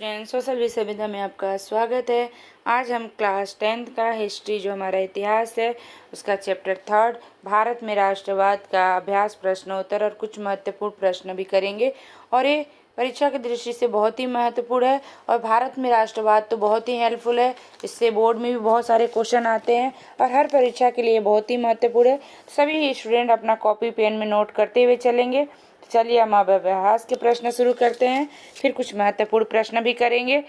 Student, social विद्या में आपका स्वागत है। आज हम क्लास 10th का हिस्ट्री जो हमारा इतिहास है उसका चैप्टर 3 भारत में राष्ट्रवाद का अभ्यास प्रश्नोत्तर और कुछ महत्वपूर्ण प्रश्न भी करेंगे। और ये परीक्षा की दृष्टि से बहुत ही महत्वपूर्ण है और भारत में राष्ट्रवाद तो बहुत ही हेल्पफुल है। इससे बोर्ड में भी बहुत सारे क्वेश्चन आते हैं और हर परीक्षा के लिए बहुत ही महत्वपूर्ण है। सभी स्टूडेंट अपना कॉपी पेन में नोट करते हुए चलेंगे। चलिए हम अब अभ्यास के प्रश्न शुरू करते हैं, फिर कुछ महत्वपूर्ण प्रश्न भी करेंगे।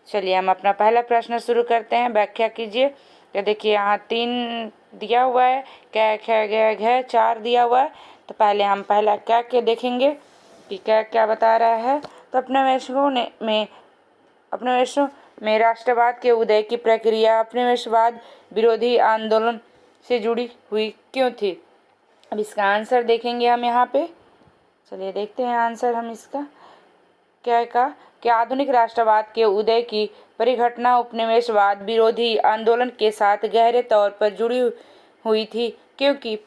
चलिए हम अपना पहला प्रश्न शुरू करते हैं। व्याख्या कीजिए। तो देखिए यहाँ 3 दिया हुआ है, क्या ख ग घ 4 दिया हुआ है। तो पहले हम पहला क्या के देखेंगे कि क्या क्या बता रहा है। तो अपने में राष्ट्रवाद के उदय की प्रक्रिया उपनिवेशवाद विरोधी आंदोलन से जुड़ी हुई क्यों थी। अब इसका आंसर देखेंगे हम यहाँ पे। चलिए देखते हैं आंसर हम इसका। क्या का कि आधुनिक राष्ट्रवाद के उदय की परिघटना उपनिवेशवाद विरोधी आंदोलन के साथ गहरे तौर पर जुड़ी हुई थी, क्योंकि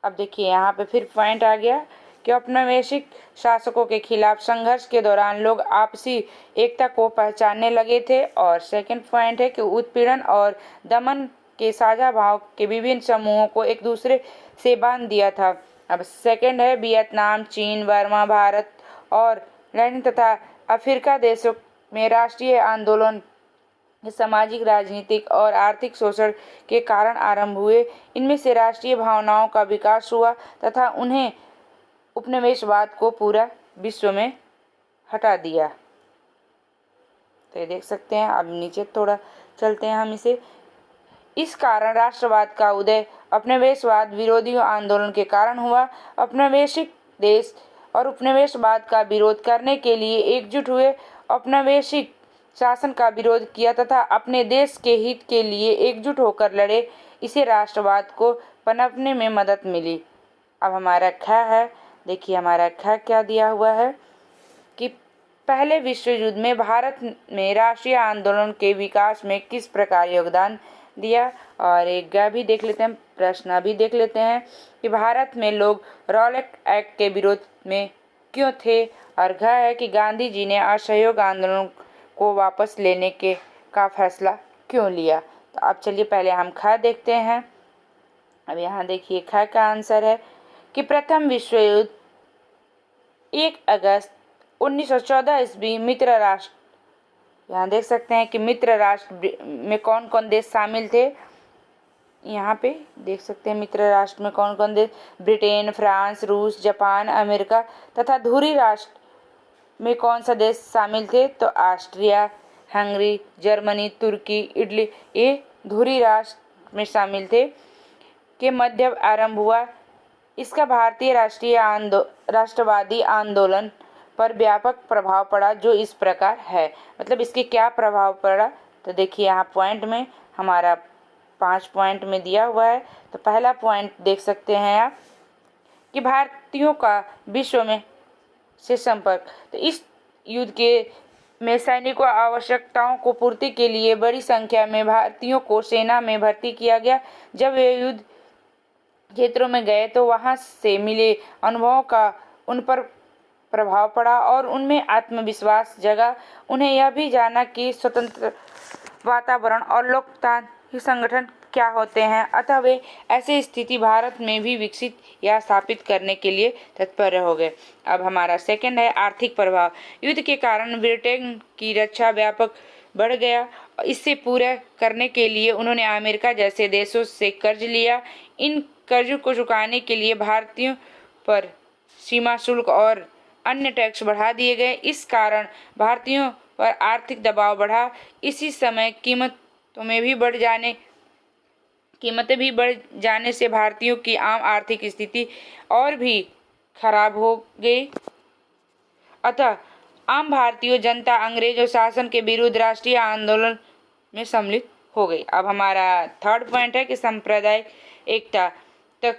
अब देखिए यहाँ पे फिर पॉइंट आ गया कि औपनिवेशिक शासकों के खिलाफ संघर्ष के दौरान लोग आपसी एकता को पहचानने लगे थे। और सेकंड पॉइंट है कि उत्पीड़न और दमन के साझा भाव के विभिन्न समूहों को एक दूसरे से बांध दिया था। अब सेकंड है वियतनाम, चीन, बर्मा, भारत और लैटिन तथा अफ्रीका देशों में राष्ट्रीय आंदोलन सामाजिक, राजनीतिक और आर्थिक शोषण के कारण आरंभ हुए। इनमें से राष्ट्रीय भावनाओं का विकास हुआ तथा उन्हें उपनिवेशवाद को पूरा विश्व में हटा दिया। तो ये देख सकते हैं। अब नीचे थोड़ा चलते हैं हम इसे। इस कारण राष्ट्रवाद का उदय उपनिवेशवाद विरोधी आंदोलन के कारण हुआ। औपनिवेशिक देश और उपनिवेशवाद का विरोध करने के लिए एकजुट हुए, औपनिवेशिक शासन का विरोध किया तथा अपने देश के हित के लिए एकजुट होकर लड़े। इसे राष्ट्रवाद को पनपने में मदद मिली। अब हमारा ख है। देखिए हमारा ख क्या दिया हुआ है कि पहले विश्व युद्ध में भारत में राष्ट्रीय आंदोलन के विकास में किस प्रकार योगदान दिया। और एक ग भी देख लेते हैं, प्रश्न भी देख लेते हैं कि भारत में लोग रॉलेट एक्ट के विरोध में क्यों थे। और घ है कि गांधी जी ने असहयोग आंदोलन को वापस लेने का फैसला क्यों लिया। तो अब चलिए पहले हम ख देखते हैं। अब यहाँ देखिए ख का आंसर है कि प्रथम विश्व युद्ध 1 अगस्त 1914 ईस्वी मित्र राष्ट्र, यहाँ देख सकते हैं कि मित्र राष्ट्र में कौन कौन देश शामिल थे। यहाँ पे देख सकते हैं मित्र राष्ट्र में कौन कौन देश, ब्रिटेन, फ्रांस, रूस, जापान, अमेरिका तथा धुरी राष्ट्र में कौन सा देश शामिल थे। तो ऑस्ट्रिया, हंगरी, जर्मनी, तुर्की, इटली ये धुरी राष्ट्र में शामिल थे। के मध्य आरंभ हुआ। इसका भारतीय राष्ट्रवादी आंदोलन पर व्यापक प्रभाव पड़ा, जो इस प्रकार है। मतलब इसके क्या प्रभाव पड़ा। तो देखिए यहाँ पॉइंट में हमारा 5 पॉइंट में दिया हुआ है। तो पहला पॉइंट देख सकते हैं आप कि भारतीयों का विश्व में से संपर्क। तो इस युद्ध के में सैनिकों आवश्यकताओं को पूर्ति के लिए बड़ी संख्या में भारतीयों को सेना में भर्ती किया गया। जब वे युद्ध क्षेत्रों में गए तो वहां से मिले अनुभवों का उन पर प्रभाव पड़ा और उनमें आत्मविश्वास जगा। उन्हें यह भी जाना कि स्वतंत्र वातावरण और लोकतांत्रिक संगठन क्या होते हैं, अतः वे ऐसी स्थिति भारत में भी विकसित या स्थापित करने के लिए तत्पर हो गए। अब हमारा सेकंड है आर्थिक प्रभाव। युद्ध के कारण ब्रिटेन की रक्षा व्यापक बढ़ गया। इससे पूरा करने के लिए उन्होंने अमेरिका जैसे देशों से कर्ज लिया। इन कर्ज को चुकाने के लिए भारतीयों पर सीमा शुल्क और अन्य टैक्स बढ़ा दिए गए। इस कारण भारतीयों पर आर्थिक दबाव बढ़ा। इसी समय कीमतें भी बढ़ जाने से भारतीयों की आम आर्थिक स्थिति और भी खराब हो गई। अतः आम भारतीय जनता अंग्रेजों शासन के विरुद्ध राष्ट्रीय आंदोलन में सम्मिलित हो गई। अब हमारा थर्ड पॉइंट है कि सांप्रदायिक एकता। तक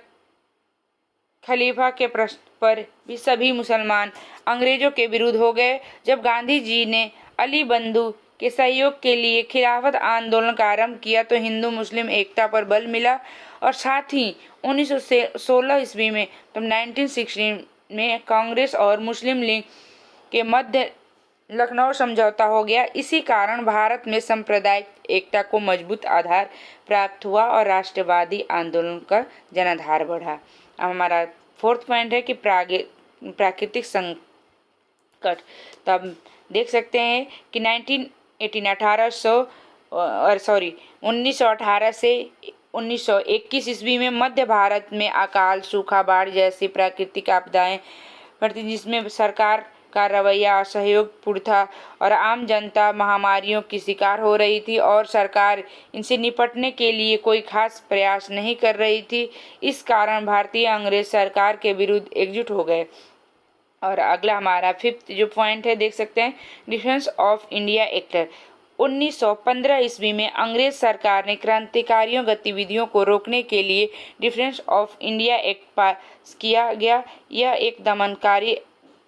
खलीफा के प्रश्न पर भी सभी मुसलमान अंग्रेजों के विरुद्ध हो गए। जब गांधी जी ने अली बंधु के सहयोग के लिए खिलाफत आंदोलन का आरंभ किया तो हिंदू मुस्लिम एकता पर बल मिला। और साथ ही 1916 ईस्वी में तो 1916 में कांग्रेस और मुस्लिम लीग के मध्य लखनऊ समझौता हो गया। इसी कारण भारत में सांप्रदायिक एकता को मजबूत आधार प्राप्त हुआ और राष्ट्रवादी आंदोलन का जनाधार बढ़ा। अब हमारा फोर्थ पॉइंट है कि प्राकृतिक संकट। तो अब देख सकते हैं कि 1918 से 1921 ईस्वी में मध्य भारत में अकाल, सूखा, बाढ़ जैसी प्राकृतिक आपदाएं बढ़ती, जिसमें सरकार का रवैया असहयोगपूर्ण था और आम जनता महामारियों की शिकार हो रही थी और सरकार इनसे निपटने के लिए कोई खास प्रयास नहीं कर रही थी। इस कारण भारतीय अंग्रेज सरकार के विरुद्ध एकजुट हो गए। और अगला हमारा फिफ्थ जो पॉइंट है, देख सकते हैं, डिफेंस ऑफ इंडिया एक्ट। 1915 ईस्वी में अंग्रेज सरकार ने क्रांतिकारियों गतिविधियों को रोकने के लिए डिफेंस ऑफ इंडिया एक्ट पास किया गया। यह एक दमनकारी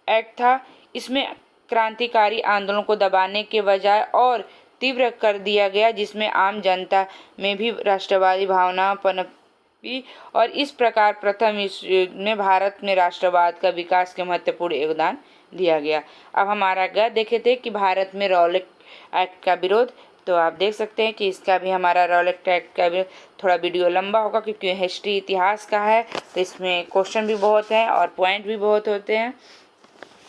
एक्ट था। इसमें क्रांतिकारी आंदोलन को दबाने के बजाय और तीव्र कर दिया गया, जिसमें आम जनता में भी राष्ट्रवादी भावना पनपी और इस प्रकार प्रथम विश्व युद्ध में भारत में राष्ट्रवाद का विकास के महत्वपूर्ण योगदान दिया गया। अब हमारा अगला देखे थे कि भारत में रॉलेट एक्ट का विरोध। तो आप देख सकते हैं कि इसका भी हमारा रॉलेट एक्ट का विरोध, थोड़ा वीडियो लंबा होगा क्योंकि हिस्ट्री इतिहास का है, तो इसमें क्वेश्चन भी बहुत हैं और पॉइंट भी बहुत होते हैं।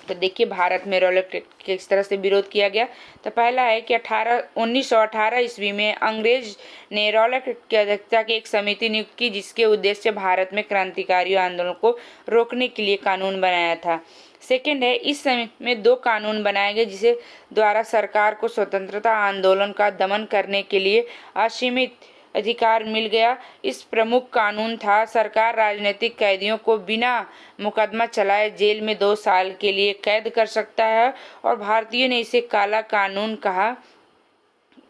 तो देखिए भारत में रॉलेट एक्ट किस तरह से विरोध किया गया। तो पहला है कि 1918 ईस्वी में अंग्रेज ने रॉलेट एक्ट की अध्यक्षता की एक समिति नियुक्त की, जिसके उद्देश्य भारत में क्रांतिकारी आंदोलन को रोकने के लिए कानून बनाया था। सेकेंड है, इस समय में 2 कानून बनाए गए जिसे द्वारा सरकार को स्वतंत्रता आंदोलन का दमन करने के लिए असीमित अधिकार मिल गया। इस प्रमुख कानून था, सरकार राजनीतिक कैदियों को बिना मुकदमा चलाए जेल में 2 साल के लिए कैद कर सकता है और भारतीयों ने इसे काला कानून कहा।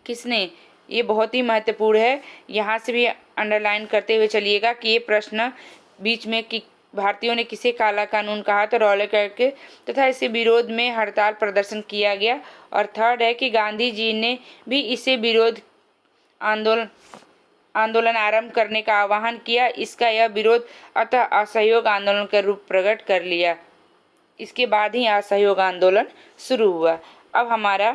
किसने? ये बहुत ही महत्वपूर्ण है, यहाँ से भी अंडरलाइन करते हुए चलिएगा कि ये प्रश्न बीच में कि भारतीयों ने किसे काला कानून कहा, तो रॉलेट एक्ट के तथा इसे विरोध में हड़ताल प्रदर्शन किया गया। और थर्ड है कि गांधी जी ने भी इसे विरोध आंदोलन आरंभ करने का आह्वान किया। इसका यह विरोध अतः असहयोग आंदोलन का रूप प्रकट कर लिया। इसके बाद ही असहयोग आंदोलन शुरू हुआ। अब हमारा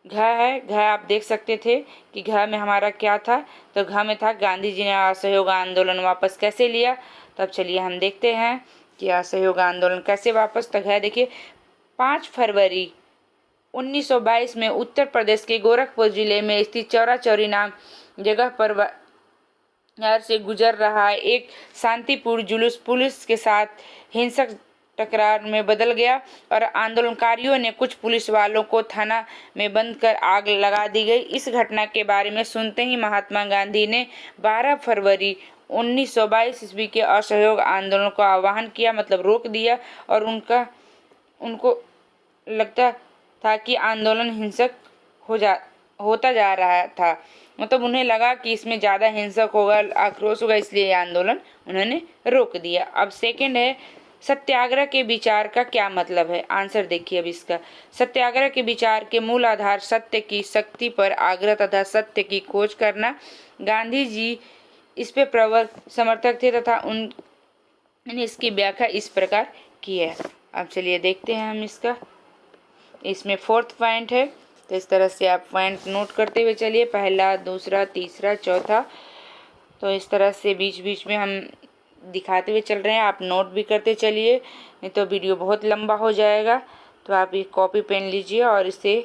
घ है। घ आप देख सकते थे कि घ में हमारा क्या था, तो घ में था गांधी जी ने असहयोग आंदोलन वापस कैसे लिया। तब चलिए हम देखते हैं कि असहयोग आंदोलन कैसे वापस। तो घ देखिए, 5 फरवरी 1922 में उत्तर प्रदेश के गोरखपुर जिले में स्थित चौरा चौरी नाम जगह पर यार से गुजर रहा एक शांतिपूर्ण जुलूस पुलिस के साथ हिंसक टकरार में बदल गया और आंदोलनकारियों ने कुछ पुलिस वालों को थाना में बंद कर आग लगा दी गई। इस घटना के बारे में सुनते ही महात्मा गांधी ने 12 फरवरी 1922 ईस्वी के असहयोग आंदोलन को आह्वान किया, मतलब रोक दिया। और उनको लगता था कि आंदोलन हिंसक होता जा रहा था, मतलब उन्हें लगा कि इसमें ज़्यादा हिंसक होगा, आक्रोश होगा, इसलिए आंदोलन उन्होंने रोक दिया। अब सेकंड है, सत्याग्रह के विचार का क्या मतलब है। आंसर देखिए अब इसका। सत्याग्रह के विचार के मूल आधार सत्य की शक्ति पर आग्रह तथा सत्य की खोज करना। गांधी जी इस पे प्रबल समर्थक थे तथा उन्होंने इसकी व्याख्या इस प्रकार की है। अब चलिए देखते हैं हम इसका। इसमें फोर्थ पॉइंट है, तो इस तरह से आप पॉइंट नोट करते हुए चलिए, पहला, दूसरा, तीसरा, चौथा। तो इस तरह से बीच बीच में हम दिखाते हुए चल रहे हैं, आप नोट भी करते चलिए, नहीं तो वीडियो बहुत लंबा हो जाएगा। तो आप ये कॉपी पेन लीजिए और इसे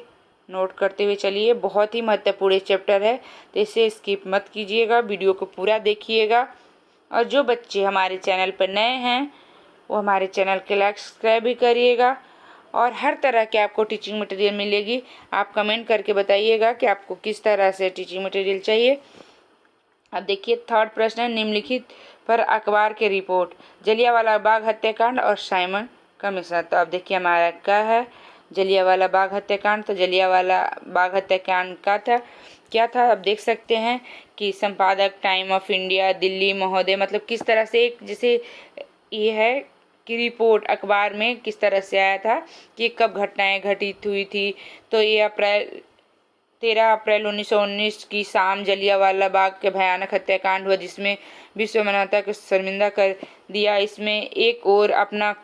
नोट करते हुए चलिए। बहुत ही महत्वपूर्ण चैप्टर है, तो इसे स्किप मत कीजिएगा, वीडियो को पूरा देखिएगा। और जो बच्चे हमारे चैनल पर नए हैं वो हमारे चैनल के लाइक सब्सक्राइब भी करिएगा। और हर तरह के आपको टीचिंग मटेरियल मिलेगी। आप कमेंट करके बताइएगा कि आपको किस तरह से टीचिंग मटेरियल चाहिए। अब देखिए थर्ड प्रश्न है, निम्नलिखित पर अखबार के रिपोर्ट, जलियांवाला बाग हत्याकांड और साइमन कमीशन। तो अब देखिए हमारा क्या है, जलियांवाला बाग हत्याकांड। तो जलियांवाला बाग हत्याकांड का था क्या था, अब देख सकते हैं कि संपादक टाइम ऑफ इंडिया दिल्ली महोदय, मतलब किस तरह से एक जैसे ये है कि रिपोर्ट अखबार में किस तरह से आया था कि कब घटनाएं घटित हुई थी। तो ये 13 अप्रैल 1919 की शाम जलियांवाला बाग के भयानक हत्याकांड हुआ, जिसमें विश्व मानवता को शर्मिंदा कर दिया। इसमें एक और अपना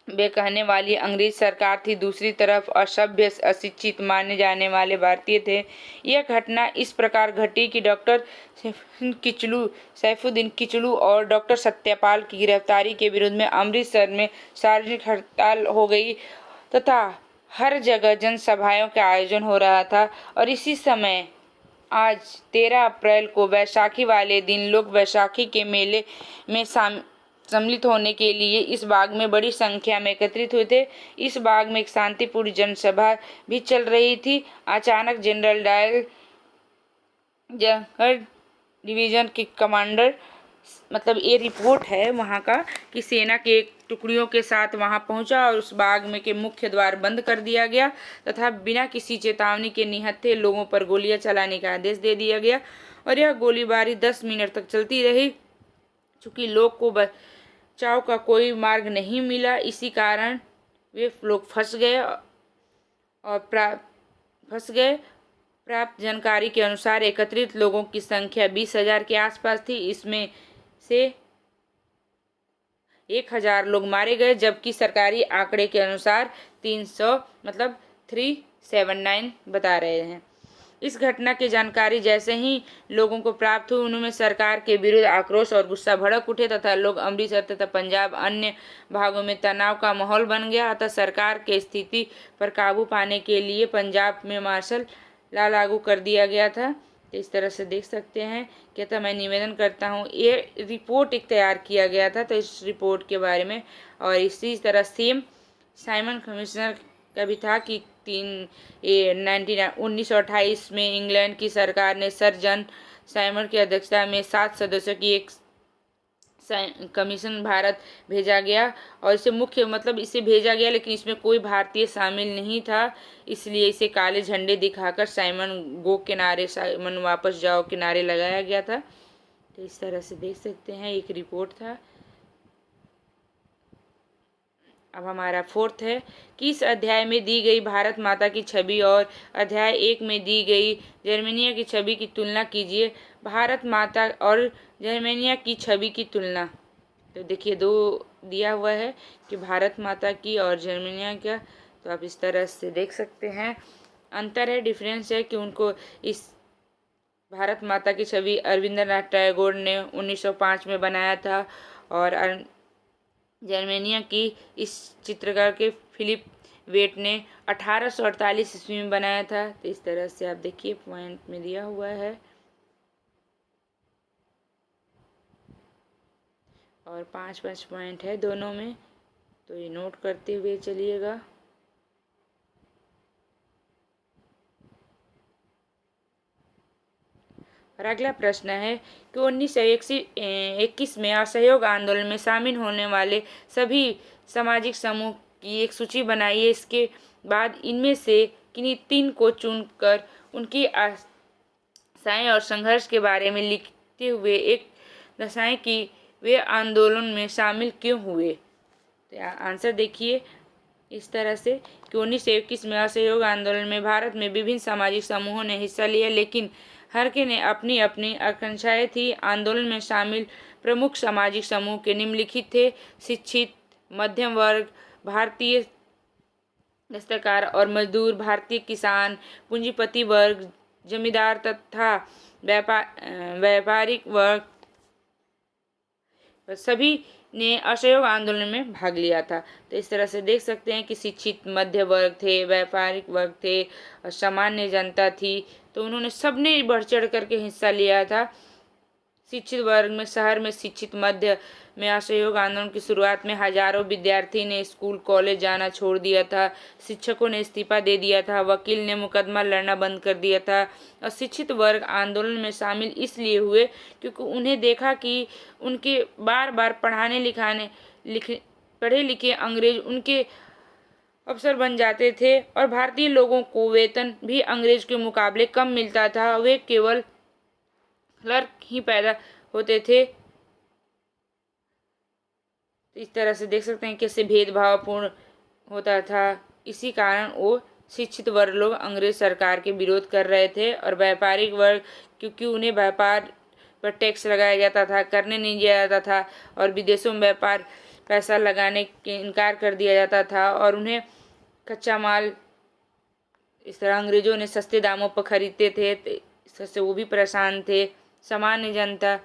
कहने वाली अंग्रेज सरकार थी, दूसरी तरफ असभ्य, अशिक्षित माने जाने वाले भारतीय थे। यह घटना इस प्रकार घटी कि डॉक्टर सैफुद्दीन किचलू और डॉक्टर सत्यपाल की गिरफ्तारी के विरोध में अमृतसर में सार्वजनिक हड़ताल हो गई तथा हर जगह जनसभाओं का आयोजन हो रहा था। और इसी समय आज 13 अप्रैल को बैसाखी वाले दिन लोग बैसाखी के मेले में सम्मिलित होने के लिए इस बाग में बड़ी संख्या में एकत्रित हुए थे। इस बाग में एक शांतिपूर्ण जनसभा भी चल रही थी। अचानक जनरल डायल जहर डिवीजन के कमांडर, मतलब ये रिपोर्ट है वहाँ का, कि सेना के टुकड़ियों के साथ वहाँ पहुँचा और उस बाग में के मुख्य द्वार बंद कर दिया गया तथा बिना किसी चेतावनी के निहत्थे लोगों पर गोलियां चलाने का आदेश दे दिया गया। और यह गोलीबारी 10 मिनट तक चलती रही। चूँकि लोग को बचाव का कोई मार्ग नहीं मिला, इसी कारण वे लोग फंस गए। प्राप्त जानकारी के अनुसार एकत्रित लोगों की संख्या 20,000 के आसपास थी। इसमें से 1,000 लोग मारे गए, जबकि सरकारी आंकड़े के अनुसार 300 मतलब 379 बता रहे हैं। इस घटना की जानकारी जैसे ही लोगों को प्राप्त हुई, उन्होंने सरकार के विरुद्ध आक्रोश और गुस्सा भड़क उठे तथा लोग अमृतसर तथा पंजाब अन्य भागों में तनाव का माहौल बन गया। अतः सरकार के स्थिति पर काबू पाने के लिए पंजाब में मार्शल लॉ लागू कर दिया गया था। तो इस तरह से देख सकते हैं। कहता मैं निवेदन करता हूँ, ये रिपोर्ट एक तैयार किया गया था, तो इस रिपोर्ट के बारे में। और इसी तरह सेम साइमन कमिश्नर का भी था कि 1928 में इंग्लैंड की सरकार ने सर जॉन साइमन की अध्यक्षता में 7 सदस्यों की एक कमीशन भारत भेजा गया। और इसे इसे भेजा गया, लेकिन इसमें कोई भारतीय शामिल नहीं था, इसलिए इसे काले झंडे दिखाकर साइमन गो के नारे, साइमन वापस जाओ के नारे लगाया गया था। तो इस तरह से देख सकते हैं, एक रिपोर्ट था। अब हमारा 4th है कि इस अध्याय में दी गई भारत माता की छवि और अध्याय 1 में दी गई जर्मेनिया की छवि की तुलना कीजिए। भारत माता और जर्मेनिया की छवि की तुलना, तो देखिए 2 दिया हुआ है कि भारत माता की और जर्मेनिया का, तो आप इस तरह से देख सकते हैं। अंतर है, डिफरेंस है कि उनको इस भारत माता की छवि रविंद्रनाथ टैगोर ने 1905 में बनाया था और जर्मेनिया की इस चित्रकार के फिलिप वेट ने 1848 ईस्वी में बनाया था। तो इस तरह से आप देखिए पॉइंट में दिया हुआ है और 5-5 पॉइंट है दोनों में, तो ये नोट करते हुए चलिएगा। और अगला प्रश्न है कि 1921 में असहयोग आंदोलन में शामिल होने वाले सभी सामाजिक समूह की एक सूची बनाइए। इसके बाद इनमें से किन्हीं 3 को चुनकर उनकी आशाएं और संघर्ष के बारे में लिखते हुए एक दर्शाएं कि वे आंदोलन में शामिल क्यों हुए। तो आंसर देखिए इस तरह से कि 1921 में असहयोग आंदोलन में भारत में विभिन्न सामाजिक समूहों ने हिस्सा लिया, लेकिन हर के ने अपनी अपनी आकांक्षाएं थी। आंदोलन में शामिल प्रमुख सामाजिक समूह के निम्नलिखित थे: शिक्षित, मध्यम वर्ग, भारतीय दस्तकार और मजदूर, भारतीय किसान, पूंजीपति वर्ग, जमींदार तथा व्यापारिक वर्ग। सभी ने असहयोग आंदोलन में भाग लिया था। तो इस तरह से देख सकते हैं कि शिक्षित मध्य वर्ग थे, व्यापारिक वर्ग थे और सामान्य जनता थी, तो उन्होंने सबने बढ़ चढ़ करके हिस्सा लिया था। शिक्षित वर्ग में शहर में शिक्षित मध्य में असहयोग आंदोलन की शुरुआत में हजारों विद्यार्थी ने स्कूल कॉलेज जाना छोड़ दिया था, शिक्षकों ने इस्तीफा दे दिया था, वकील ने मुकदमा लड़ना बंद कर दिया था। और शिक्षित वर्ग आंदोलन में शामिल इसलिए हुए क्योंकि उन्हें देखा कि उनके बार बार पढ़े लिखे अंग्रेज उनके अफसर बन जाते थे और भारतीय लोगों को वेतन भी अंग्रेज के मुकाबले कम मिलता था। वे केवल क्लर्क ही पैदा होते थे। इस तरह से देख सकते हैं कैसे भेदभावपूर्ण होता था। इसी कारण वो शिक्षित वर्ग लोग अंग्रेज सरकार के विरोध कर रहे थे। और व्यापारिक वर्ग, क्योंकि उन्हें व्यापार पर टैक्स लगाया जाता था, करने नहीं दिया जाता था और विदेशों में व्यापार पैसा लगाने के इनकार कर दिया जाता था और उन्हें कच्चा माल इस तरह अंग्रेजों ने सस्ते दामों पर खरीदते थे, इससे वो भी परेशान थे। सामान्य जनता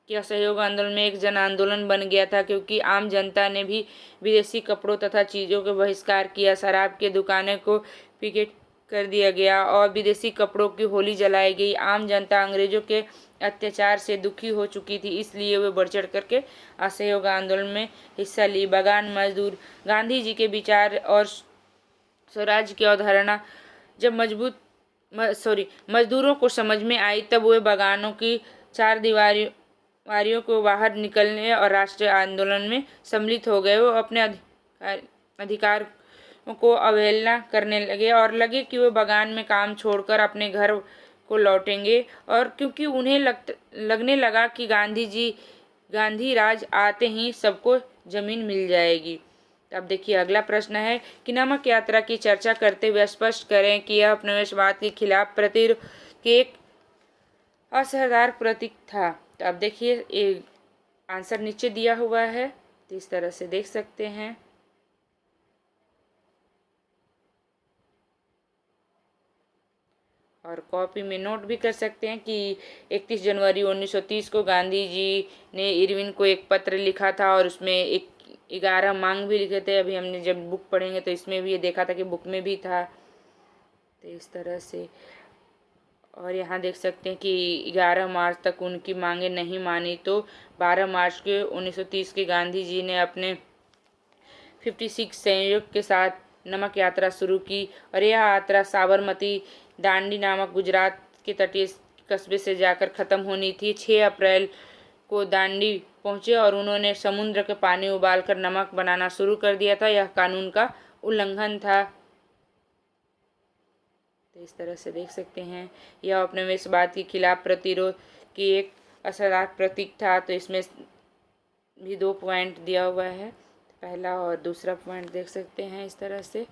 के असहयोग आंदोलन में एक जन आंदोलन बन गया था, क्योंकि आम जनता ने भी विदेशी कपड़ों तथा चीज़ों के बहिष्कार किया। शराब की दुकानें को पिकेट कर दिया गया और विदेशी कपड़ों की होली जलाई गई। आम जनता अंग्रेजों के अत्याचार से दुखी हो चुकी थी, इसलिए वे बढ़ चढ़ करके असहयोग आंदोलन में हिस्सा ली। बागान मजदूर गांधी जी के विचार और स्वराज की अवधारणा जब मजदूरों को समझ में आई, तब वे बागानों की चार दीवारियों को बाहर निकलने और राष्ट्रीय आंदोलन में सम्मिलित हो गए। वो अपने अधिकार को अवहेलना करने लगे और लगे कि वे बागान में काम छोड़कर अपने घर को लौटेंगे, और क्योंकि उन्हें लगने लगा कि गांधी राज आते ही सबको जमीन मिल जाएगी। अब देखिए अगला प्रश्न है कि नमक यात्रा की चर्चा करते हुए स्पष्ट करें कि यह उपनिवेशवाद के खिलाफ प्रतिरोध के एक असरदार प्रतीक था। तो अब देखिए आंसर नीचे दिया हुआ है, तो इस तरह से देख सकते हैं। और कॉपी में नोट भी कर सकते हैं कि 31 जनवरी 1930 को गांधी जी ने इरविन को एक पत्र लिखा था और उसमें 11 मांग भी लिखे थे। अभी हमने जब बुक पढ़ेंगे तो इसमें भी ये देखा था कि बुक में भी था, तो इस तरह से। और यहाँ देख सकते हैं कि 11 मार्च तक उनकी मांगे नहीं मानी, तो 12 मार्च के 1930 के गांधी जी ने अपने 56 सहयोग के साथ नमक यात्रा शुरू की और यह यात्रा साबरमती दांडी नामक गुजरात के तटीय कस्बे से जाकर ख़त्म होनी थी। 6 अप्रैल को दांडी पहुंचे और उन्होंने समुद्र के पानी उबालकर नमक बनाना शुरू कर दिया था। यह कानून का उल्लंघन था। तो इस तरह से देख सकते हैं यह उपनिवेशवाद के खिलाफ प्रतिरोध की एक असरदार प्रतीक था। तो इसमें भी 2 पॉइंट दिया हुआ है, पहला और दूसरा पॉइंट देख सकते हैं इस तरह से।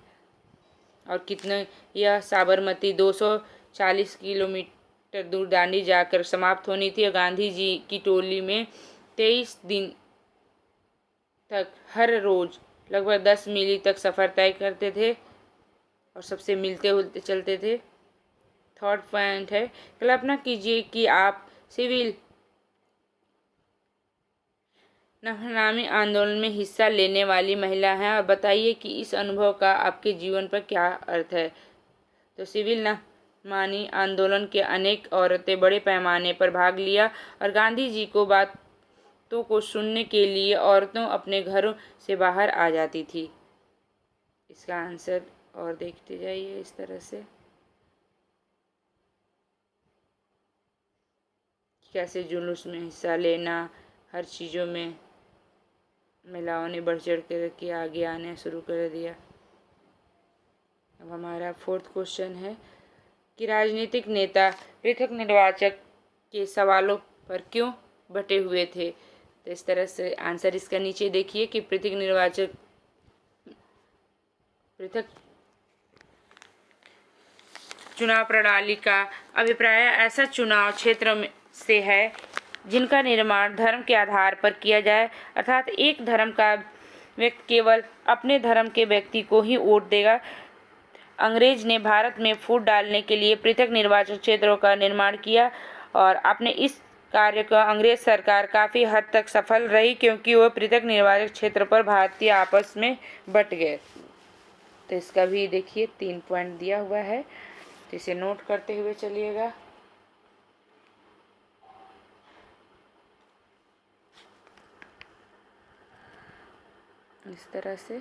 और कितने यह साबरमती 240 किलोमीटर दूर दांडी जाकर समाप्त होनी थी और गांधी जी की टोली में 23 दिन तक हर रोज लगभग 10 मील तक सफ़र तय करते थे और सबसे मिलते हुलते चलते थे। थर्ड पॉइंट है, कल्पना कीजिए कि आप सिविल नामी आंदोलन में हिस्सा लेने वाली महिला हैं और बताइए कि इस अनुभव का आपके जीवन पर क्या अर्थ है। तो सिविल नामी आंदोलन के अनेक औरतें बड़े पैमाने पर भाग लिया और गांधी जी को बातों को सुनने के लिए औरतों अपने घरों से बाहर आ जाती थी। इसका आंसर और देखते जाइए इस तरह से, कैसे जुलूस में हिस्सा लेना, हर चीज़ों में महिलाओं ने बढ़ चढ़ कर के आगे आना शुरू कर दिया। अब हमारा 4th क्वेश्चन है कि राजनीतिक नेता पृथक निर्वाचक के सवालों पर क्यों बटे हुए थे। तो इस तरह से आंसर इसका नीचे देखिए कि पृथक चुनाव प्रणाली का अभिप्राय ऐसा चुनाव क्षेत्र से है जिनका निर्माण धर्म के आधार पर किया जाए, अर्थात एक धर्म का व्यक्ति केवल अपने धर्म के व्यक्ति को ही वोट देगा। अंग्रेज ने भारत में फूट डालने के लिए पृथक निर्वाचन क्षेत्रों का निर्माण किया और अपने इस कार्य का अंग्रेज सरकार काफ़ी हद तक सफल रही, क्योंकि वह पृथक निर्वाचन क्षेत्र पर भारतीय आपस में बट गए। तो इसका भी देखिए 3 पॉइंट दिया हुआ है, तो इसे नोट करते हुए चलिएगा। इस तरह से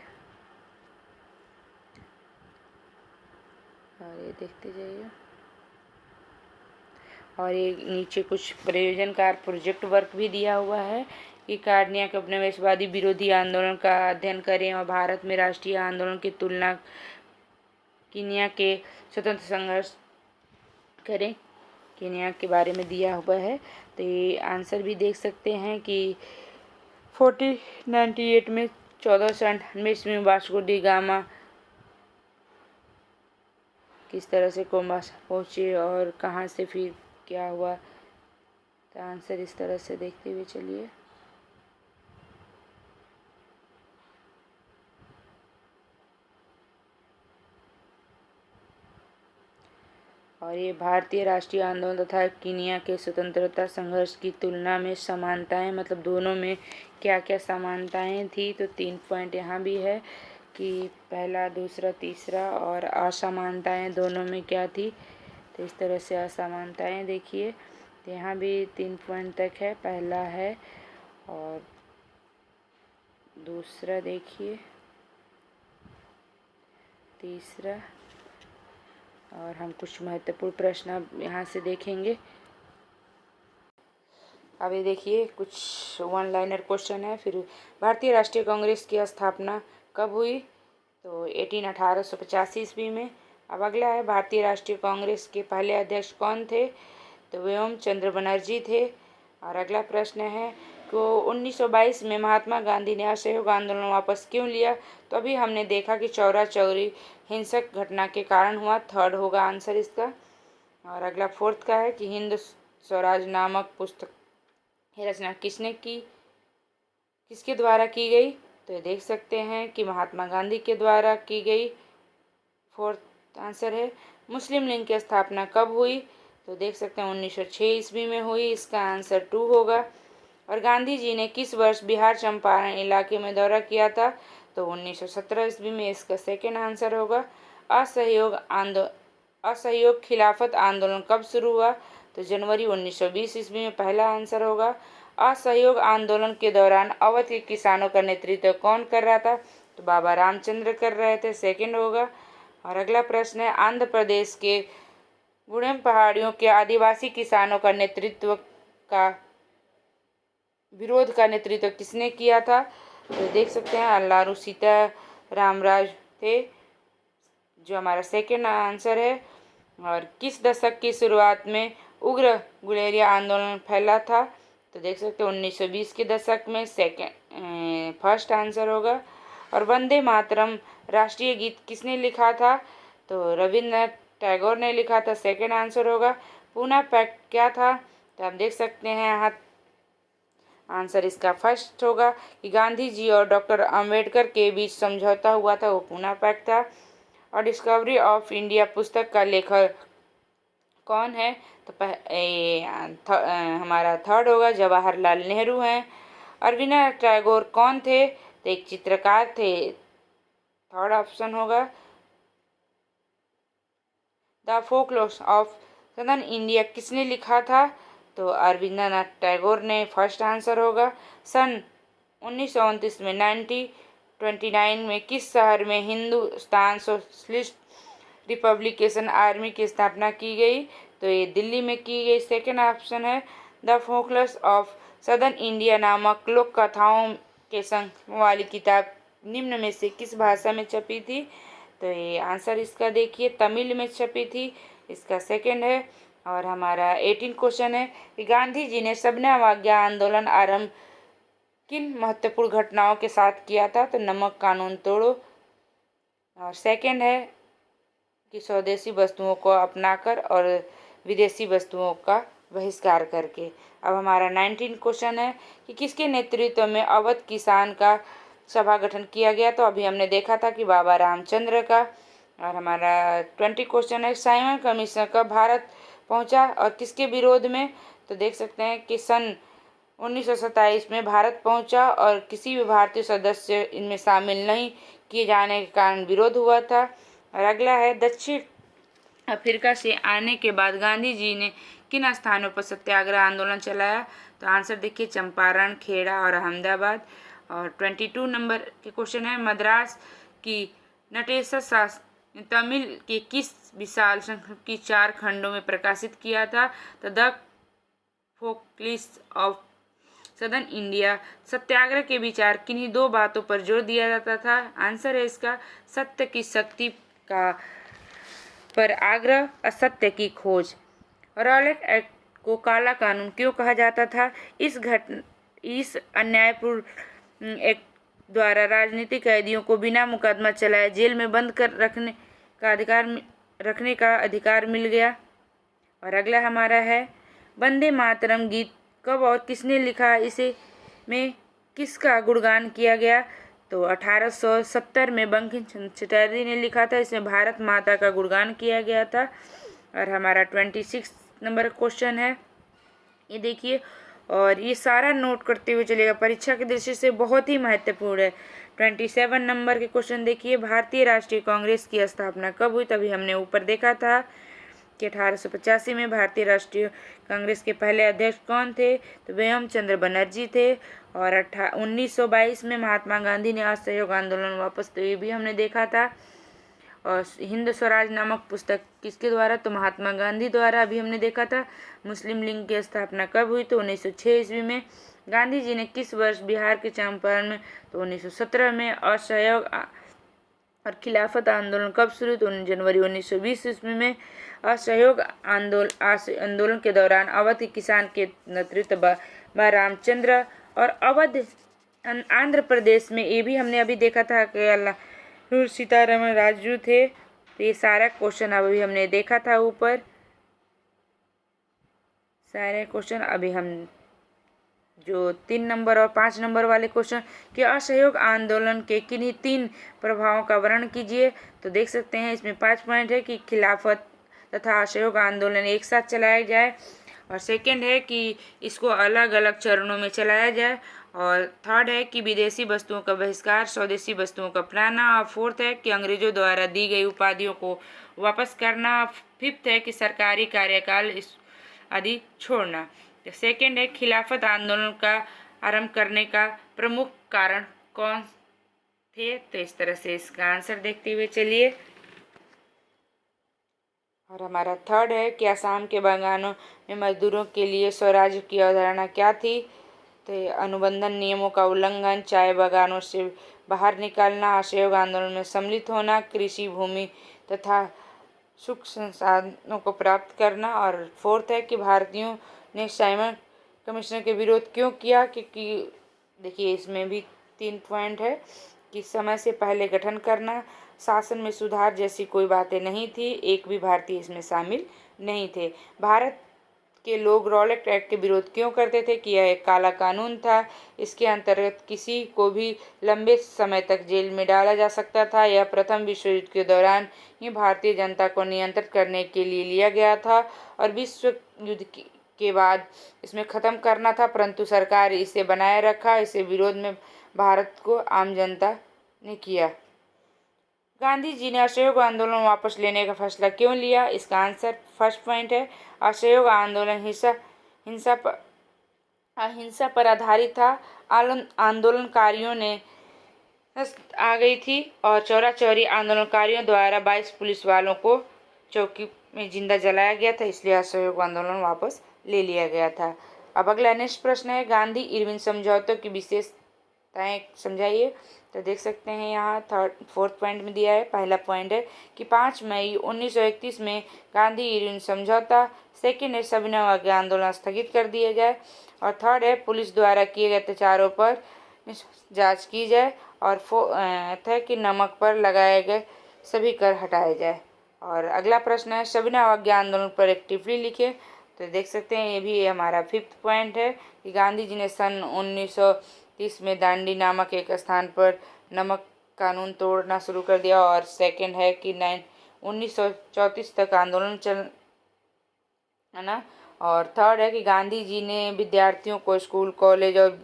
और ये देखते जाइए। और ये नीचे कुछ प्रयोजनकार प्रोजेक्ट वर्क भी दिया हुआ है कि कार्निया के उपनिवेशवादी विरोधी आंदोलन का अध्ययन करें और भारत में राष्ट्रीय आंदोलन की तुलना कीनिया के स्वतंत्र संघर्ष करें। कीनिया के बारे में दिया हुआ है, तो ये आंसर भी देख सकते हैं कि 1498 में 1498 ईस्वी में वास्को डी गामा किस तरह से कोलंबस पहुँचे और कहाँ से फिर क्या हुआ। तो आंसर इस तरह से देखते हुए चलिए। और ये भारतीय राष्ट्रीय आंदोलन तथा कीनिया के स्वतंत्रता संघर्ष की तुलना में समानताएं, मतलब दोनों में क्या क्या समानताएं थी। तो 3 पॉइंट यहाँ भी है कि पहला, दूसरा, तीसरा, और असमानताएं दोनों में क्या थी। तो इस तरह से असमानताएं देखिए, तो यहाँ भी 3 पॉइंट तक है। पहला है और दूसरा देखिए, तीसरा, और हम कुछ महत्वपूर्ण प्रश्न अब यहाँ से देखेंगे। अब ये देखिए कुछ वन लाइनर क्वेश्चन है। फिर भारतीय राष्ट्रीय कांग्रेस की स्थापना कब हुई? तो 1885 ईस्वी में। अब अगला है, भारतीय राष्ट्रीय कांग्रेस के पहले अध्यक्ष कौन थे? तो व्योम चंद्र बनर्जी थे। और अगला प्रश्न है कि 1922 में महात्मा गांधी ने असहयोग आंदोलन वापस क्यों लिया? तो अभी हमने देखा कि चौरा चौरी हिंसक घटना के कारण हुआ। थर्ड होगा आंसर इसका। और अगला फोर्थ का है कि हिंद स्वराज नामक पुस्तक की रचना किसने की, किसके द्वारा की गई? तो ये देख सकते हैं कि महात्मा गांधी के द्वारा की गई। फोर्थ आंसर है। मुस्लिम लीग की स्थापना कब हुई? तो देख सकते हैं 1906 ईस्वी में हुई। इसका आंसर 2 होगा। और गांधी जी ने किस वर्ष बिहार चंपारण इलाके में दौरा किया था? तो 1917 ईस्वी में। इसका सेकेंड आंसर होगा। असहयोग खिलाफत आंदोलन कब शुरू हुआ? तो जनवरी 1920 ईस्वी में। पहला आंसर होगा। असहयोग आंदोलन के दौरान अवध के किसानों का नेतृत्व कौन कर रहा था? तो बाबा रामचंद्र कर रहे थे। सेकंड होगा। और अगला प्रश्न है, आंध्र प्रदेश के गुड़ेम पहाड़ियों के आदिवासी किसानों का विरोध का नेतृत्व किसने किया था? तो देख सकते हैं अल्लारू सीता रामराज थे, जो हमारा सेकंड आंसर है। और किस दशक की शुरुआत में उग्र गुलेरिया आंदोलन फैला था? तो देख सकते हैं 1920 के दशक में। फर्स्ट आंसर होगा। और वंदे मातरम राष्ट्रीय गीत किसने लिखा था? तो रविन्द्रनाथ टैगोर ने लिखा था। सेकंड आंसर होगा। पूना पैक्ट क्या था? तो आप देख सकते हैं यहाँ आंसर इसका फर्स्ट होगा कि गांधी जी और डॉक्टर अंबेडकर के बीच समझौता हुआ था, वो पूना पैक्ट था। और डिस्कवरी ऑफ इंडिया पुस्तक का लेखक कौन है? तो हमारा थर्ड होगा, जवाहरलाल नेहरू हैं। और रविन्द्रनाथ टैगोर कौन थे? तो एक चित्रकार थे। थर्ड ऑप्शन होगा। The folklores of southern India किसने लिखा था? तो रविन्द्रनाथ टैगोर ने। फर्स्ट आंसर होगा। सन 1929 में 1929 में किस शहर में हिंदुस्तान सोशलिस्ट रिपब्लिकेशन आर्मी की स्थापना की गई? तो ये दिल्ली में की गई। सेकेंड ऑप्शन है। The folklores of southern India नामक लोक कथाओं के संग वाली किताब निम्न में से किस भाषा में छपी थी? तो ये आंसर इसका देखिए तमिल में छपी थी। इसका सेकेंड है। और हमारा 18 क्वेश्चन है कि गांधी जी ने सबने अवज्ञा आंदोलन आरंभ किन महत्वपूर्ण घटनाओं के साथ किया था? तो नमक कानून तोड़ो। और सेकेंड है कि स्वदेशी वस्तुओं को अपनाकर और विदेशी वस्तुओं का बहिष्कार करके। अब हमारा 19 क्वेश्चन है कि किसके नेतृत्व में अवध किसान का सभा गठन किया गया? तो अभी हमने देखा था कि बाबा रामचंद्र का। और हमारा 20 क्वेश्चन है, साइमन कमीशन कब भारत पहुंचा और किसके विरोध में? तो देख सकते हैं कि सन 1927 में भारत पहुंचा और किसी भी भारतीय सदस्य इनमें शामिल नहीं किए जाने के कारण विरोध हुआ था। और अगला है, दक्षिण अफ्रीका से आने के बाद गांधी जी ने किन स्थानों पर सत्याग्रह आंदोलन चलाया? तो आंसर देखिए चंपारण, खेड़ा और अहमदाबाद। और 22 नंबर के क्वेश्चन है, मद्रास की नटेश शास्त्री तमिल के किस विशाल संख्या की 4 खंडों में प्रकाशित किया था? तो द फोकलिस्ट ऑफ सदर्न इंडिया सत्याग्रह के विचार किन्हीं 2 बातों पर जोर दिया जाता था? आंसर है इसका सत्य की शक्ति का पर आग्रह, असत्य की खोज। रॉलेट एक्ट को काला कानून क्यों कहा जाता था? इस अन्यायपूर्ण एक्ट द्वारा राजनीतिक कैदियों को बिना मुकदमा चलाए जेल में बंद कर रखने का अधिकार मिल गया। और अगला हमारा है, वंदे मातरम गीत कब और किसने लिखा? इसे में किसका गुणगान किया गया? तो 1870 में बंकिम चंद्र चटर्जी ने लिखा था। इसमें भारत माता का गुणगान किया गया था। और हमारा 26 नंबर क्वेश्चन है, ये देखिए, और ये सारा नोट करते हुए चलेगा, परीक्षा की दृष्टि से बहुत ही महत्वपूर्ण है। 27 नंबर के क्वेश्चन देखिए, भारतीय राष्ट्रीय कांग्रेस की स्थापना कब हुई? तभी हमने ऊपर देखा था कि 1885 में भारतीय राष्ट्रीय कांग्रेस के पहले अध्यक्ष कौन थे? तो व्योम चंद्र बनर्जी थे। और 1922 में महात्मा गांधी ने असहयोग आंदोलन वापस, तो ये भी हमने देखा था। और हिंद स्वराज नामक पुस्तक किसके द्वारा? तो महात्मा गांधी द्वारा, अभी हमने देखा था। मुस्लिम लीग की स्थापना कब हुई? तो 1906 ईस्वी में। गांधी जी ने किस वर्ष बिहार के चंपारण में? तो 1917 में। असहयोग और खिलाफत आंदोलन कब शुरू? तो जनवरी 1920 ईस्वी में। असहयोग आंदोलन के दौरान अवध के किसान के नेतृत्व में रामचंद्र और अवध आंध्र प्रदेश में, ये भी हमने अभी देखा था कि सीतारमण राजू थे। तो ये सारा क्वेश्चन अभी हमने देखा था ऊपर, सारे क्वेश्चन। अभी हम जो 3 नंबर और 5 नंबर वाले क्वेश्चन कि असहयोग आंदोलन के किन्हीं 3 प्रभावों का वर्णन कीजिए। तो देख सकते हैं इसमें 5 पॉइंट है कि खिलाफत तथा असहयोग आंदोलन एक साथ चलाया जाए, और सेकंड है कि इसको अलग अलग चरणों में चलाया जाए, और थर्ड है कि विदेशी वस्तुओं का बहिष्कार, स्वदेशी वस्तुओं का अपनाना, और फोर्थ है कि अंग्रेजों द्वारा दी गई उपाधियों को वापस करना, फिफ्थ है कि सरकारी कार्यकाल आदि छोड़ना। सेकेंड है खिलाफत आंदोलन का आरंभ करने का प्रमुख कारण कौन थे? तो इस तरह से इसका आंसर देखते हुए चलिए। और हमारा थर्ड है कि असम के बागानों में मजदूरों के लिए स्वराज्य की अवधारणा क्या थी? तो अनुबंधन नियमों का उल्लंघन, चाय बागानों से बाहर निकालना, असहयोग आंदोलन में सम्मिलित होना, कृषि भूमि तथा सुख संसाधनों को प्राप्त करना। और फोर्थ है कि भारतीयों ने साइमन कमीशन के विरोध क्यों किया? क्योंकि देखिए इसमें भी 3 पॉइंट है कि समय से पहले गठन करना, शासन में सुधार जैसी कोई बातें नहीं थी, एक भी भारतीय इसमें शामिल नहीं थे। भारत के लोग रॉलेट एक्ट के विरोध क्यों करते थे? कि यह एक काला कानून था, इसके अंतर्गत किसी को भी लंबे समय तक जेल में डाला जा सकता था। यह प्रथम विश्व युद्ध के दौरान ही भारतीय जनता को नियंत्रित करने के लिए लिया गया था, और विश्व युद्ध के बाद इसमें ख़त्म करना था, परंतु सरकार इसे बनाए रखा। इसे विरोध में भारत को आम जनता ने किया। गांधी जी ने असहयोग आंदोलन वापस लेने का फैसला क्यों लिया? इसका आंसर फर्स्ट पॉइंट है, असहयोग आंदोलन अहिंसा पर आधारित था। आंदोलनकारियों ने आ गई थी, और चौरा चौरी आंदोलनकारियों द्वारा 22 पुलिस वालों को चौकी में जिंदा जलाया गया था, इसलिए असहयोग आंदोलन वापस ले लिया गया था। अब अगला नेक्स्ट प्रश्न है, गांधी इरविन समझौतों की विशेषताएं समझाइए। तो देख सकते हैं यहाँ फोर्थ पॉइंट में दिया है। पहला पॉइंट है कि 5 मई 1931 में गांधी इरविन समझौता। सेकेंड है सविनय अवज्ञा आंदोलन स्थगित कर दिया जाए, और थर्ड है पुलिस द्वारा किए गए अत्याचारों पर जांच की जाए, और फोर्थ है कि नमक पर लगाए गए सभी कर हटाए जाए। और अगला प्रश्न है सविनय अवज्ञा आंदोलन पर एक टिप्पणी लिखे। तो देख सकते हैं ये भी हमारा फिफ्थ पॉइंट है कि गांधी जी ने सन 1930 में दांडी नामक एक स्थान पर नमक कानून तोड़ना शुरू कर दिया, और सेकंड है कि 1934 तक आंदोलन चल है ना। और थर्ड है कि गांधी जी ने विद्यार्थियों को स्कूल, कॉलेज और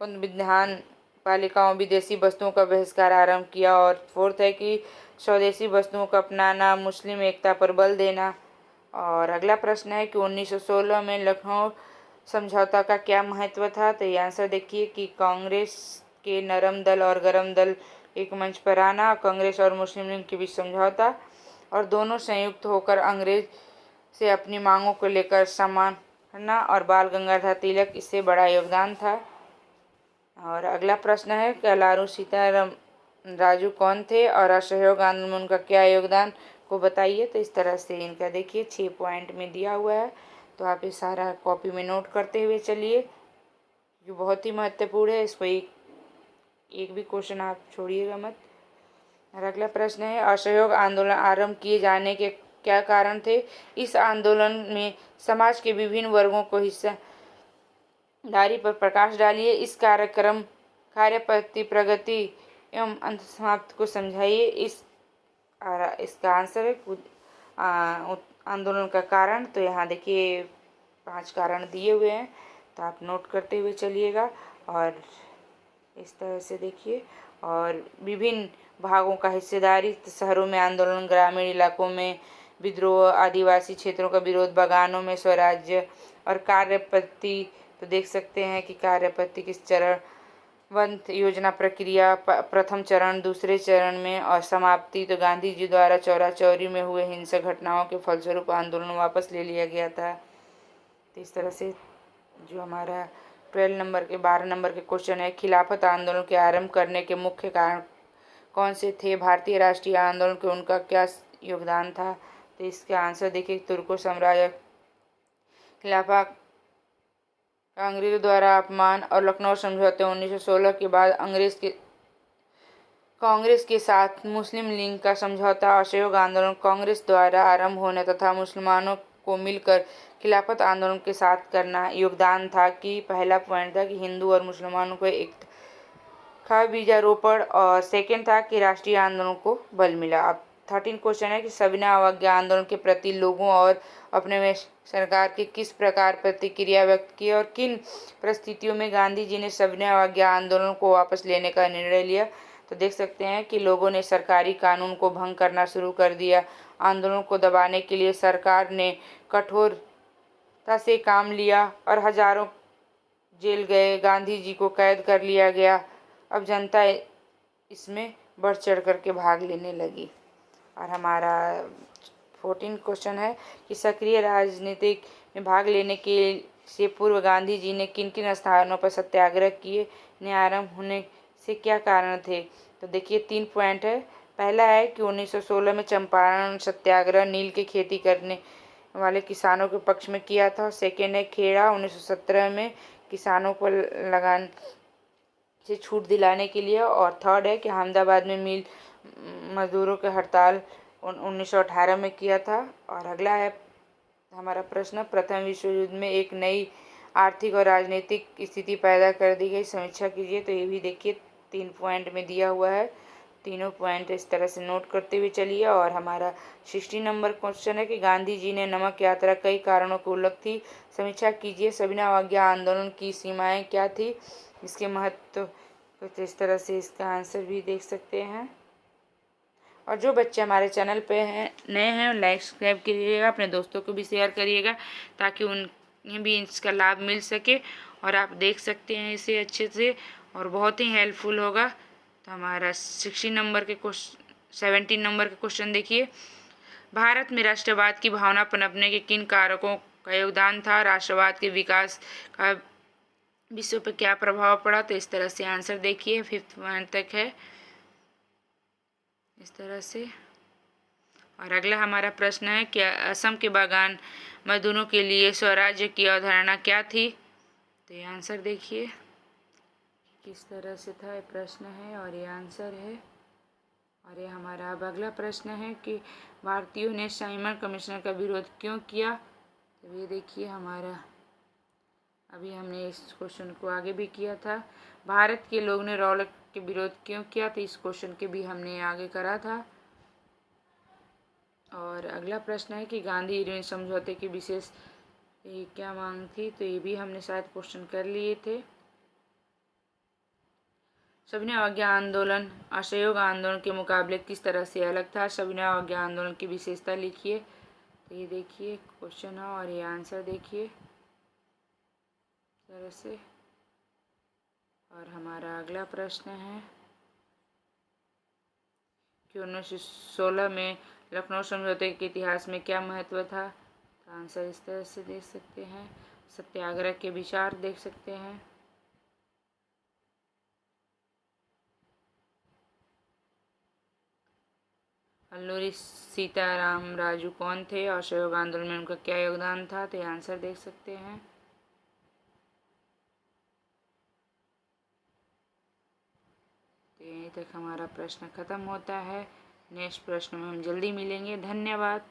विधान पालिकाओं विदेशी वस्तुओं का बहिष्कार आरंभ किया, और फोर्थ है कि स्वदेशी वस्तुओं का अपनाना, मुस्लिम एकता पर बल देना। और अगला प्रश्न है कि 1916 में लखनऊ समझौता का क्या महत्व था? तो ये आंसर देखिए कि कांग्रेस के नरम दल और गरम दल एक मंच पर आना, कांग्रेस और मुस्लिम लीग के बीच समझौता, और दोनों संयुक्त होकर अंग्रेज से अपनी मांगों को लेकर सम्मान करना, और बाल गंगाधर तिलक इससे बड़ा योगदान था। और अगला प्रश्न है कि लालू सीताराम राजू कौन थे और असहयोग आंदोलन में उनका क्या योगदान को बताइए। तो इस तरह से इनका देखिए 6 पॉइंट में दिया हुआ है, तो आप ये सारा कॉपी में नोट करते हुए चलिए, जो बहुत ही महत्वपूर्ण है। इसको एक भी क्वेश्चन आप छोड़िएगा मत। और अगला प्रश्न है असहयोग आंदोलन आरंभ किए जाने के क्या कारण थे? इस आंदोलन में समाज के विभिन्न वर्गों को हिस्सेदारी पर प्रकाश डालिए। इस कार्यपद्धति प्रगति एवं अंत समाप्त को समझाइए। इसका आंसर है आंदोलन का कारण, तो यहाँ देखिए 5 कारण दिए हुए हैं, तो आप नोट करते हुए चलिएगा। और इस तरह से देखिए, और विभिन्न भागों का हिस्सेदारी, शहरों में आंदोलन, ग्रामीण इलाकों में विद्रोह, आदिवासी क्षेत्रों का विरोध, बागानों में स्वराज्य और कार्यपद्धति। तो देख सकते हैं कि कार्यपद्धति किस चरण वंत योजना प्रक्रिया, प्रथम चरण, दूसरे चरण में और समाप्ति। तो गांधी जी द्वारा चौरा चौरी में हुए हिंसक घटनाओं के फलस्वरूप आंदोलन वापस ले लिया गया था। तो इस तरह से जो हमारा 12 नंबर के क्वेश्चन है, खिलाफत आंदोलन के आरंभ करने के मुख्य कारण कौन से थे? भारतीय राष्ट्रीय आंदोलन के उनका क्या योगदान था? तो इसका आंसर देखिए, तुर्को साम्राज्य, खिलाफा का अंग्रेजों द्वारा अपमान और लखनऊ समझौते 1916 के बाद कांग्रेस के साथ मुस्लिम लीग का समझौता, असहयोग आंदोलन कांग्रेस द्वारा आरंभ होने तथा मुसलमानों को मिलकर खिलाफत आंदोलन के साथ करना योगदान था। कि पहला पॉइंट था कि हिंदू और मुसलमानों को एक का बीजारोपण, और सेकंड था कि राष्ट्रीय आंदोलन को बल मिला। अब 13 क्वेश्चन है कि सविनय अवज्ञा आंदोलन के प्रति लोगों और अपने में सरकार की किस प्रकार प्रतिक्रिया व्यक्त की, और किन परिस्थितियों में गांधी जी ने सविनय अवज्ञा आंदोलन को वापस लेने का निर्णय लिया। तो देख सकते हैं कि लोगों ने सरकारी कानून को भंग करना शुरू कर दिया। आंदोलन को दबाने के लिए सरकार ने कठोरता से काम लिया और हजारों जेल गए, गांधी जी को कैद कर लिया गया। अब जनता इसमें बढ़ चढ़ करके भाग लेने लगी। और हमारा 14 क्वेश्चन है कि सक्रिय राजनीतिक में भाग लेने के से पूर्व गांधी जी ने किन किन स्थानों पर सत्याग्रह किए, इन्हें आरंभ होने से क्या कारण थे? तो देखिए 3 पॉइंट है। पहला है कि 1916 में चंपारण सत्याग्रह नील की खेती करने वाले किसानों के पक्ष में किया था। सेकेंड है खेड़ा 1917 में किसानों को लगान से छूट दिलाने के लिए। और थर्ड है कि अहमदाबाद में मिल मजदूरों की हड़ताल 1918 में किया था। और अगला है हमारा प्रश्न, प्रथम विश्व युद्ध में एक नई आर्थिक और राजनीतिक स्थिति पैदा कर दी गई, समीक्षा कीजिए। तो ये भी देखिए 3 पॉइंट में दिया हुआ है, तीनों पॉइंट इस तरह से नोट करते हुए चलिए। और हमारा 16 नंबर क्वेश्चन है कि गांधी जी ने नमक यात्रा कई कारणों को उल्लेख थी, समीक्षा कीजिए। सविनय अवज्ञा आंदोलन की सीमाएं क्या थी, इसके महत्व कुछ इस तरह से इसका आंसर भी देख सकते हैं। और जो बच्चे हमारे चैनल पे हैं नए हैं, लाइक सब्सक्राइब कीजिएगा, अपने दोस्तों को भी शेयर करिएगा ताकि उन्हें भी इसका लाभ मिल सके। और आप देख सकते हैं इसे अच्छे से, और बहुत ही हेल्पफुल होगा। तो हमारा 16 नंबर के 17 नंबर के क्वेश्चन देखिए, भारत में राष्ट्रवाद की भावना पनपने के किन कारकों का योगदान था? राष्ट्रवाद के विकास का विश्व पर क्या प्रभाव पड़ा? तो इस तरह से आंसर देखिए, 5th पॉइंट तक है इस तरह से। और अगला हमारा प्रश्न है कि असम के बागान मजदूरों के लिए स्वराज्य की अवधारणा क्या थी? तो ये आंसर देखिए किस तरह से था, ये प्रश्न है और ये आंसर है। और ये हमारा अब अगला प्रश्न है कि भारतीयों ने साइमन कमीशन का विरोध क्यों किया? तो ये देखिए हमारा, अभी हमने इस क्वेश्चन को आगे भी किया था, भारत के लोग ने रौलट के विरोध क्यों किया? तो इस क्वेश्चन के भी हमने आगे करा था। और अगला प्रश्न है कि गांधी इरविन समझौते की विशेष क्या मांग थी? तो ये भी हमने शायद क्वेश्चन कर लिए थे। सविनय अवज्ञा आंदोलन असहयोग आंदोलन के मुकाबले किस तरह से अलग था? सविनय अवज्ञा आंदोलन की विशेषता लिखिए। तो ये देखिए क्वेश्चन है और ये आंसर देखिए तरह से। और हमारा अगला प्रश्न है कि 1916 में लखनऊ समझौते के इतिहास में क्या महत्व था? तो आंसर इस तरह से देख सकते हैं, सत्याग्रह के विचार देख सकते हैं। अल्लूरी सीताराम राजू कौन थे? असहयोग आंदोलन में उनका क्या योगदान था? तो ये आंसर देख सकते हैं। तो यहीं तक हमारा प्रश्न खत्म होता है। नेक्स्ट प्रश्न में हम जल्दी मिलेंगे। धन्यवाद।